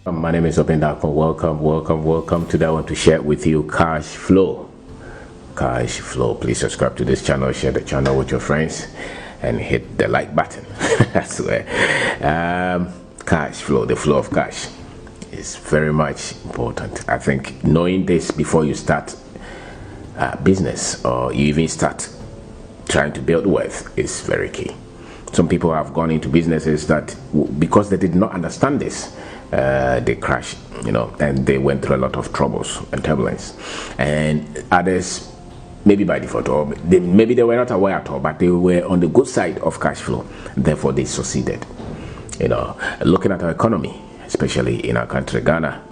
My name is Obeng. Darko. Welcome. Today I want to share with you cash flow. Cash flow. Please subscribe to this channel, share the channel with your friends, and hit the like button. I swear. Cash flow, the flow of cash, is very much important. I think knowing this before you start business or you even start trying to build wealth is very key. Some people have gone into businesses that because they did not understand this, they crashed, and they went through a lot of troubles and turbulence. And others, maybe by default, or maybe they were not aware at all, but they were on the good side of cash flow. Therefore, they succeeded. Looking at our economy, especially in our country, Ghana,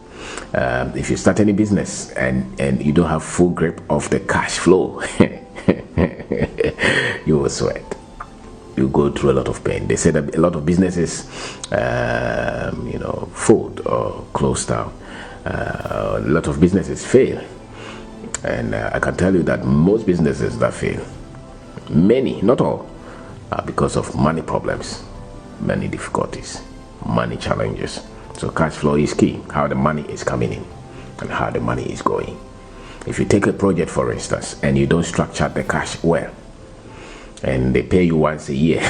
if you start any business and you don't have full grip of the cash flow, you will sweat. You go through a lot of pain. They say that a lot of businesses, fold or close down. A lot of businesses fail, and I can tell you that most businesses that fail, many, not all, are because of money problems, money difficulties, money challenges. So cash flow is key. How the money is coming in and how the money is going. If you take a project, for instance, and you don't structure the cash well, and they pay you once a year,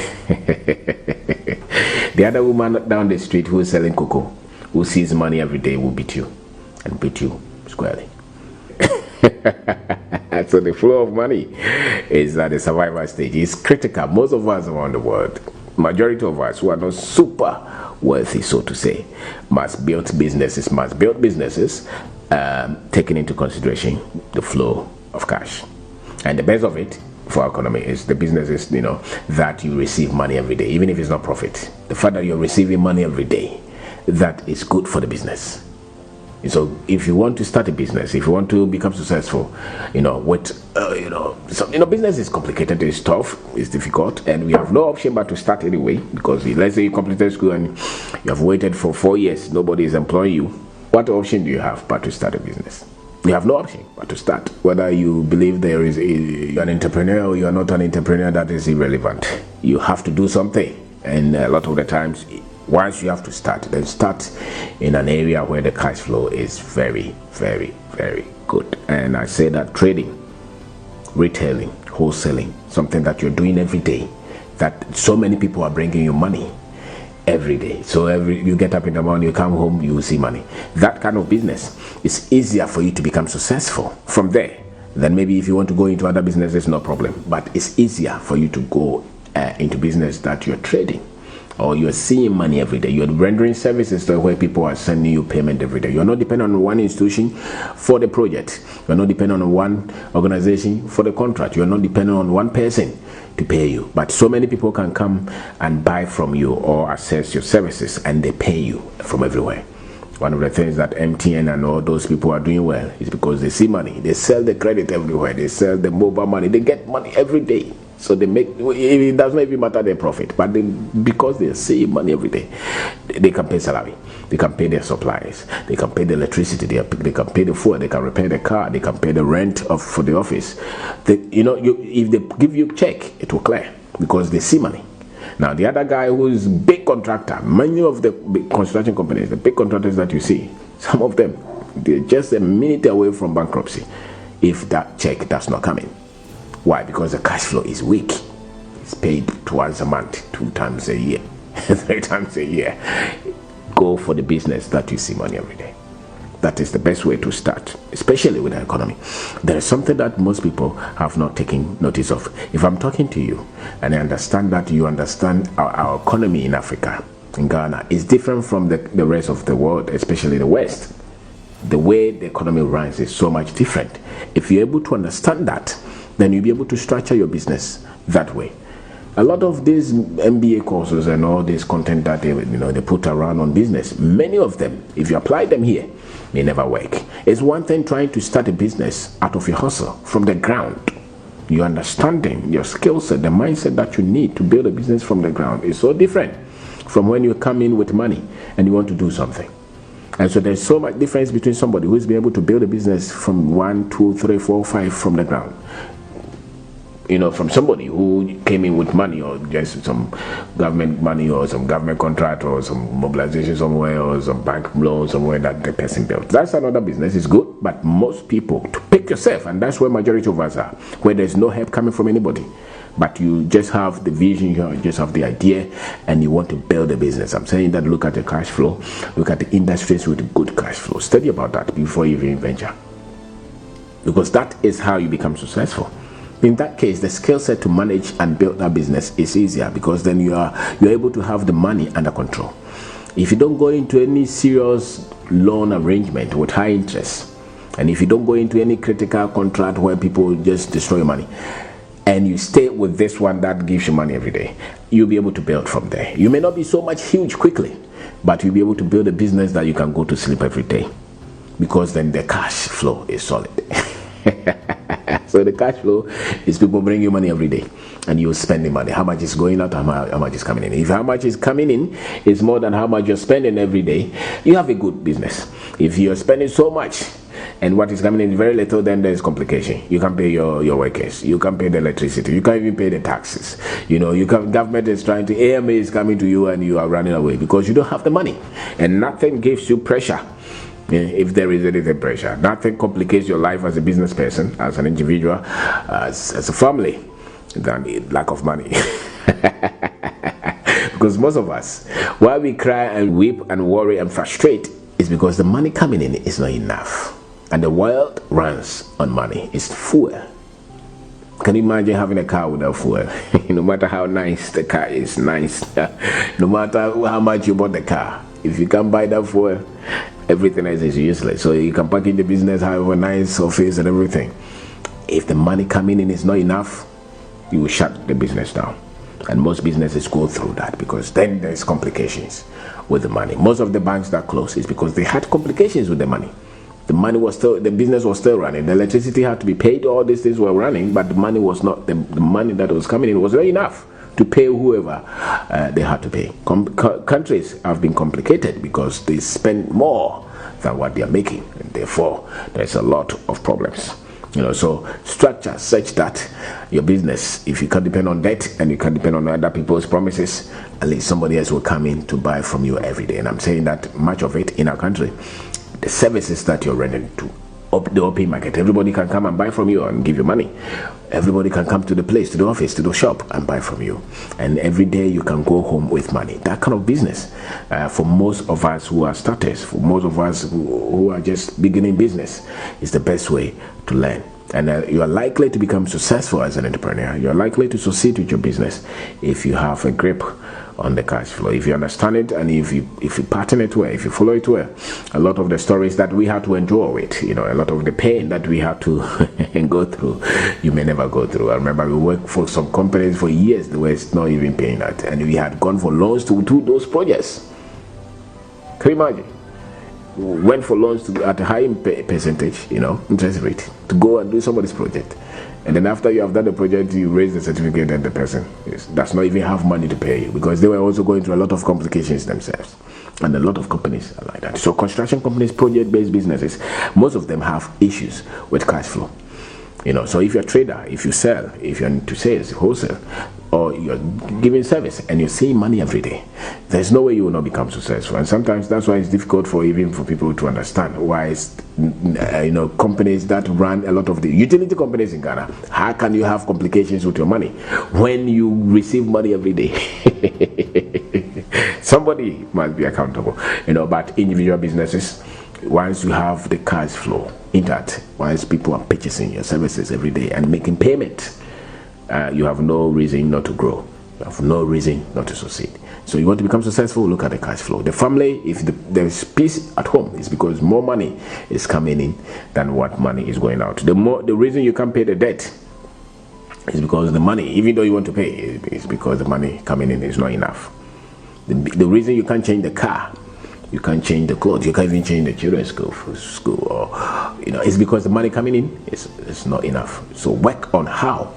the other woman down the street who is selling cocoa, who sees money every day, will beat you and beat you squarely. So the flow of money is at the survival stage. It's critical. Most of us around the world, majority of us who are not super wealthy, so to say, must build businesses, taking into consideration the flow of cash. And the best of it for our economy is the businesses, that you receive money every day, even if it's not profit. The fact that you're receiving money every day, that is good for the business. So if you want to start a business, if you want to become successful, business is complicated, it's tough, it's difficult, and we have no option but to start anyway. Because let's say you completed school and you have waited for 4 years, nobody is employing you. What option do you have but to start a business? You have no option but to start. Whether you believe you're an entrepreneur or you're not an entrepreneur, that is irrelevant. You have to do something, and a lot of the times, once you have to start, then start in an area where the cash flow is very, very, very good. And I say that trading, retailing, wholesaling, something that you're doing every day, that so many people are bringing you money every day. So you get up in the morning, you come home, you will see money. That kind of business is easier for you to become successful from there. Then maybe if you want to go into other businesses, no problem. But it's easier for you to go into business that you're trading, or you're seeing money every day. You're rendering services where people are sending you payment every day. You're not dependent on one institution for the project. You're not dependent on one organization for the contract. You're not dependent on one person to pay you. But so many people can come and buy from you or access your services, and they pay you from everywhere. One of the things that MTN and all those people are doing well is because they see money. They sell the credit everywhere. They sell the mobile money. They get money every day. So they make, it doesn't even matter their profit, but because they see money every day, they can pay salary, they can pay their suppliers, they can pay the electricity, they can pay the food, they can repair the car, they can pay the rent for the office. If they give you check, it will clear because they see money. Now the other guy who is big contractor, many of the big construction companies, the big contractors that you see, some of them, they're just a minute away from bankruptcy if that check does not come in. Why? Because the cash flow is weak. It's paid twice a month, 2 times a year, 3 times a year. Go for the business that you see money every day. That is the best way to start, especially with the economy. There is something that most people have not taken notice of. If I'm talking to you and I understand that you understand our economy in Africa, in Ghana, is different from the rest of the world, especially the West. The way the economy runs is so much different. If you're able to understand that, then you'll be able to structure your business that way. A lot of these MBA courses and all this content that they put around on business, many of them, if you apply them here, may never work. It's one thing trying to start a business out of your hustle from the ground. Your understanding, your skill set, the mindset that you need to build a business from the ground is so different from when you come in with money and you want to do something. And so there's so much difference between somebody who's been able to build a business from 1, 2, 3, 4, 5 from the ground. from somebody who came in with money, or just some government money, or some government contract, or some mobilization somewhere, or some bank loan somewhere that the person built. That's another business. It's good, but most people, to pick yourself, and that's where majority of us are, where there's no help coming from anybody. But you just have the vision, you just have the idea, and you want to build a business. I'm saying that look at the cash flow, look at the industries with good cash flow. Study about that before you even venture. Because that is how you become successful. In that case, the skill set to manage and build that business is easier, because then you're able to have the money under control. If you don't go into any serious loan arrangement with high interest, and if you don't go into any critical contract where people just destroy your money, and you stay with this one that gives you money every day, you'll be able to build from there. You may not be so much huge quickly, but you'll be able to build a business that you can go to sleep every day, because then the cash flow is solid. So the cash flow is people bring you money every day, and you're spending money. How much is going out, how much is coming in? If how much is coming in is more than how much you're spending every day, you have a good business. If you're spending so much and what is coming in is very little, then there's complication. You can pay your workers, you can pay the electricity, you can't even pay the taxes. Government is trying to, AMA is coming to you, and you are running away because you don't have the money. And nothing gives you pressure. If there is anything pressure, nothing complicates your life as a business person, as an individual, as a family, than lack of money. Because most of us, why we cry and weep and worry and frustrate, is because the money coming in is not enough. And the world runs on money. It's fuel. Can you imagine having a car without fuel? No matter how nice the car is, no matter how much you bought the car, if you can't buy that fuel, everything else is useless. So you can package the business, have a nice office and everything. If the money coming in is not enough, you will shut the business down. And most businesses go through that, because then there's complications with the money. Most of the banks that close is because they had complications with the money. The business was still running. The electricity had to be paid. All these things were running, but the money was not, the money that was coming in was not enough to pay whoever they had to pay. Countries have been complicated because they spend more than what they are making, and therefore there's a lot of problems. So structure such that your business, if you can depend on debt and you can depend on other people's promises, at least somebody else will come in to buy from you every day. And I'm saying that much of it in our country, the services that you're renting to the open market, everybody can come and buy from you and give you money. Everybody can come to the place, to the office, to the shop and buy from you, and every day you can go home with money. That kind of business, for most of us who are starters, for most of us who are just beginning business, is the best way to learn. And you are likely to become successful as an entrepreneur. You are likely to succeed with your business if you have a grip on the cash flow, if you understand it, and if you pattern it well, if you follow it well. A lot of the stories that we had to endure with, a lot of the pain that we had to go through, you may never go through. I remember we worked for some companies for years, they were not even paying that, and we had gone for loans to do those projects. Can you imagine? We went for loans at a high percentage, interest rate, to go and do somebody's project. And then after you have done the project, you raise the certificate, and the person does not even have money to pay you, because they were also going through a lot of complications themselves. And a lot of companies are like that. So construction companies, project-based businesses, most of them have issues with cash flow. So if you're a trader, if you sell, if you're into sales, wholesale, or you're giving service and you're seeing money every day, there's no way you will not become successful. And sometimes that's why it's difficult for people to understand why it's, companies that run a lot of the utility companies in Ghana, how can you have complications with your money when you receive money every day? Somebody must be accountable, but individual businesses, once you have the cash flow intact, once people are purchasing your services every day and making payment, you have no reason not to grow. You have no reason not to succeed. So you want to become successful, look at the cash flow. The family, if there's peace at home, it's because more money is coming in than what money is going out. The reason you can't pay the debt is because the money, even though you want to pay, is because the money coming in is not enough. The reason you can't change the car, you can't change the clothes, you can't even change the children's school, or it's because the money coming in is not enough. So work on how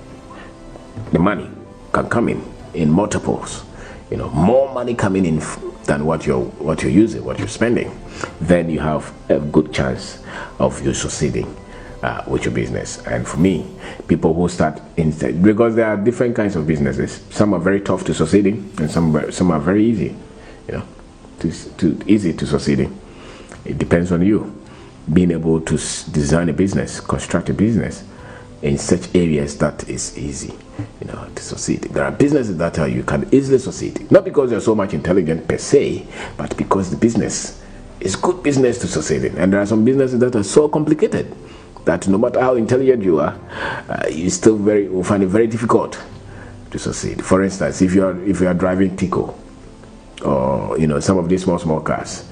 the money can come in multiples. More money coming in than what you're using, what you're spending. Then you have a good chance of you succeeding with your business. And for me, people who start instead, because there are different kinds of businesses. Some are very tough to succeed in, and some are very easy, easy to succeed in. It depends on you being able to design a business, construct a business in such areas that is easy, to succeed. There are businesses that you can easily succeed, not because you're so much intelligent per se, but because the business is good business to succeed in. And there are some businesses that are so complicated that no matter how intelligent you are, you still will find it very difficult to succeed. For instance, if you are driving Tico or some of these small cars,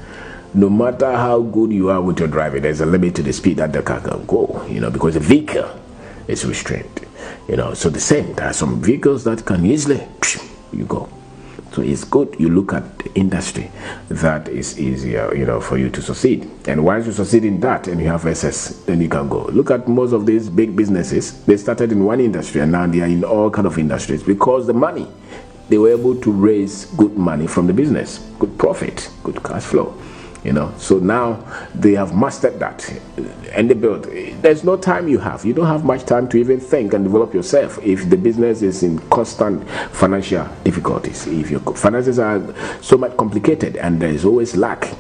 no matter how good you are with your driving, there's a limit to the speed that the car can go, because the vehicle is restrained. So the same, there are some vehicles that can easily you go. So it's good you look at the industry that is easier, for you to succeed. And once you succeed in that and you have access, then you can go. Look at most of these big businesses. They started in one industry and now they are in all kind of industries because the money, they were able to raise good money from the business, good profit, good cash flow. So now they have mastered that and they build. There's no time you don't have much time to even think and develop yourself if the business is in constant financial difficulties. If your finances are so much complicated and there is always lack,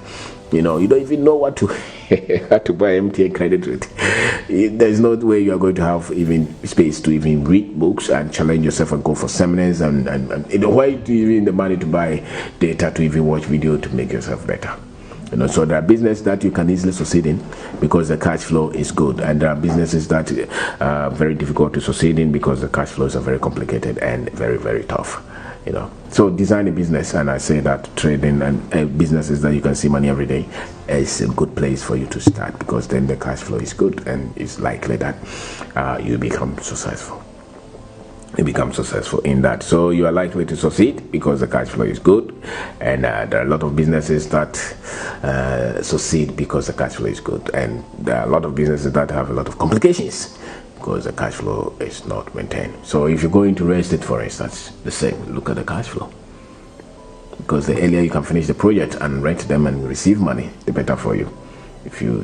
you don't even know what to how to buy MTN credit rate. There's no way you are going to have even space to even read books and challenge yourself and go for seminars and why do you even the money to buy data to even watch video to make yourself better? So there are businesses that you can easily succeed in because the cash flow is good, and there are businesses that are very difficult to succeed in because the cash flows are very complicated and very, very tough. So design a business, and I say that trading and businesses that you can see money every day is a good place for you to start because then the cash flow is good and it's likely that you become successful. You become successful in that, so you are likely to succeed because the cash flow is good. And there are a lot of businesses that succeed because the cash flow is good, and there are a lot of businesses that have a lot of complications because the cash flow is not maintained. So if you go into real estate, for instance, the same, look at the cash flow, because the earlier you can finish the project and rent them and receive money, the better for you. If you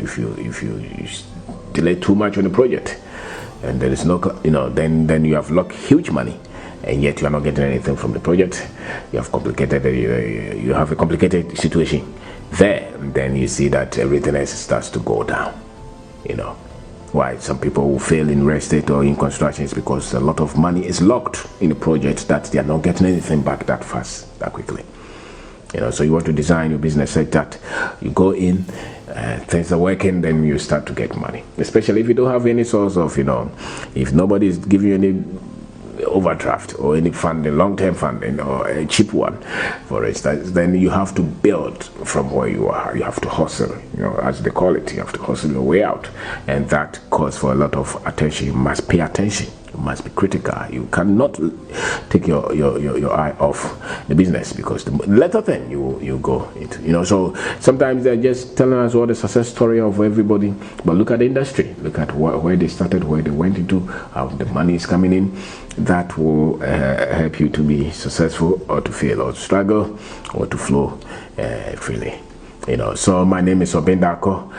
delay too much on the project and there is no, then you have lost huge money, and yet you are not getting anything from the project. You have you have a complicated situation there. Then you see that everything else starts to go down. Why some people will fail in real estate or in construction is because a lot of money is locked in the project that they are not getting anything back that fast, that quickly. So you want to design your business like that. You go in, things are working, then you start to get money. Especially if you don't have any source of, if nobody is giving you any overdraft or any funding, long-term funding or a cheap one, for instance, then you have to build from where you are. You have to hustle, as they call it. You have to hustle your way out, and that calls for a lot of attention. You must pay attention. You must be critical. You cannot take your eye off the business because the later thing you go into. So sometimes they're just telling us what the success story of everybody, but look at the industry. Look at where they started, where they went into, how the money is coming in. That will help you to be successful or to fail or to struggle or to flow freely. So my name is Obeng Darko.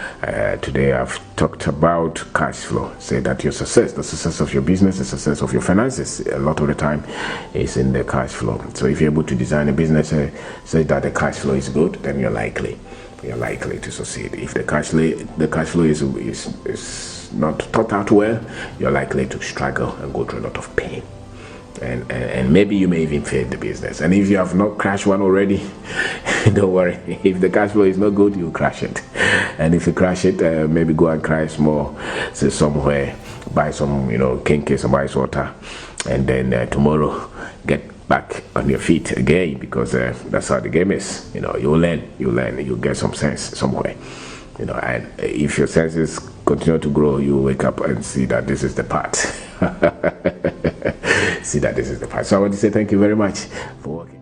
Today I've talked about cash flow. Say that your success, the success of your business, the success of your finances, a lot of the time is in the cash flow. So if you're able to design a business say that the cash flow is good, then you're likely to succeed. If the cash flow is not thought out well, you're likely to struggle and go through a lot of pain. And maybe you may even fail the business. And if you have not crashed one already, don't worry. If the cash flow is not good, you'll crash it. And if you crash it, maybe go and cry small, say somewhere, buy some, kinky, some ice water, and then tomorrow get back on your feet again, because that's how the game is. You'll learn, you'll get some sense somewhere. And if your senses continue to grow, you wake up and see that this is the path. See that this is the path. So I want to say thank you very much for working.